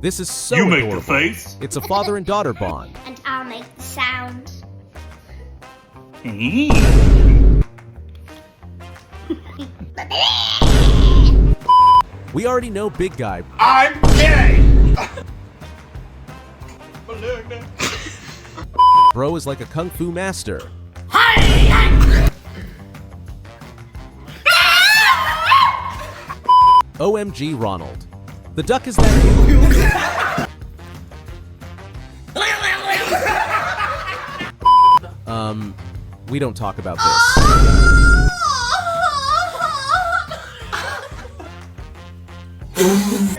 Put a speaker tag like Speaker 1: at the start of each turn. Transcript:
Speaker 1: This is so
Speaker 2: You make
Speaker 1: adorable.
Speaker 2: the face.
Speaker 1: It's a father and daughter bond.
Speaker 3: And I'll make the sound.
Speaker 1: We already know Big Guy.
Speaker 2: I'm gay.
Speaker 1: Bro is like a kung fu master. OMG Ronald. The duck is that we don't talk about this.